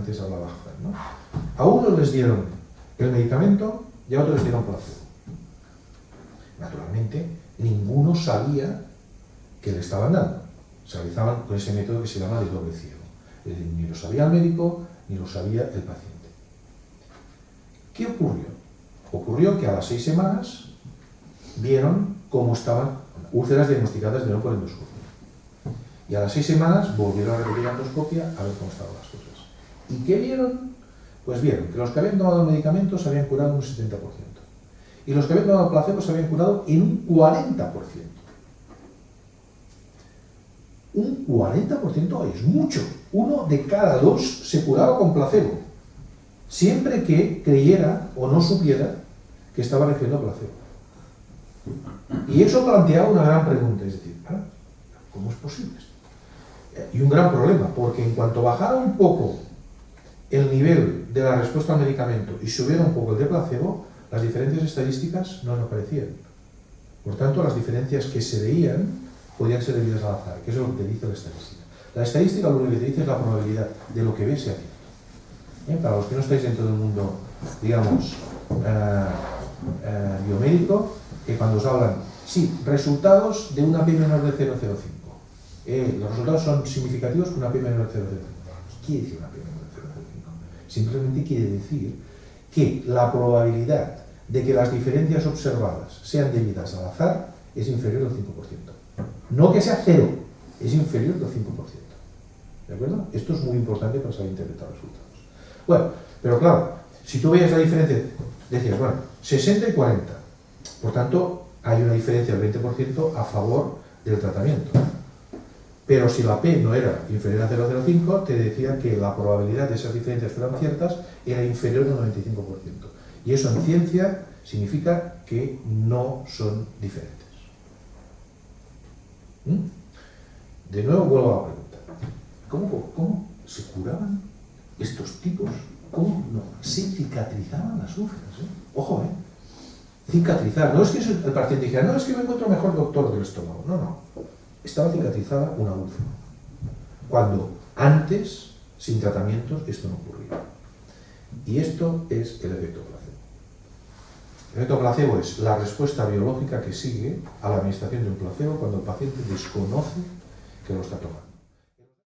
antes hablaba Juan, ¿no? A unos les dieron el medicamento y a otros les dieron placebo. Naturalmente, ninguno sabía que le estaban dando. Se realizaban con ese método que se llama de doble ciego. Es decir, ni lo sabía el médico, ni lo sabía el paciente. ¿Qué ocurrió? Ocurrió que a las 6 semanas vieron cómo estaban úlceras diagnosticadas de no por endoscopia. Y a las 6 semanas volvieron a repetir la endoscopia a ver cómo estaban las cosas. ¿Y qué vieron? Pues vieron que los que habían tomado medicamentos se habían curado un 70%. Y los que habían tomado placebo se habían curado en un 40%. Un 40% es mucho. 1 de cada 2 se curaba con placebo. Siempre que creyera o no supiera que estaba recibiendo placebo. Y eso planteaba una gran pregunta, es decir, ¿cómo es posible esto? Y un gran problema, porque en cuanto bajara un poco el nivel de la respuesta al medicamento y subiera un poco el de placebo, las diferencias estadísticas no aparecían. Por tanto, las diferencias que se veían podían ser debidas al azar, que eso es lo que te dice la estadística. La estadística lo único que te dice es la probabilidad de lo que ves sea cierto. Para los que no estáis dentro del mundo, digamos, biomédico, que cuando os hablan, sí, resultados de una P menor de 0,05. Los resultados son significativos con una P menor de 0,05. ¿Qué quiere decir una P menor de 0,05? Simplemente quiere decir que la probabilidad de que las diferencias observadas sean debidas al azar es inferior al 5%. No que sea 0, es inferior al 5%. ¿De acuerdo? Esto es muy importante para saber interpretar resultados. Bueno, pero claro, si tú veías la diferencia, decías, bueno, 60 y 40. Por tanto, hay una diferencia del 20% a favor del tratamiento. Pero si la P no era inferior a 0,05, te decía que la probabilidad de esas diferencias fueran ciertas era inferior al 95%. Y eso en ciencia significa que no son diferentes. De nuevo vuelvo a la pregunta. ¿Cómo se curaban estos tipos? ¿Cómo no? Se cicatrizaban las úlceras. Ojo, cicatrizar. No es que el paciente dijera, no, es que me encuentro mejor doctor del estómago. No. Estaba cicatrizada una úlcera. Cuando antes, sin tratamientos, esto no ocurría. Y esto es el efecto placebo. El efecto placebo es la respuesta biológica que sigue a la administración de un placebo cuando el paciente desconoce que lo está tomando.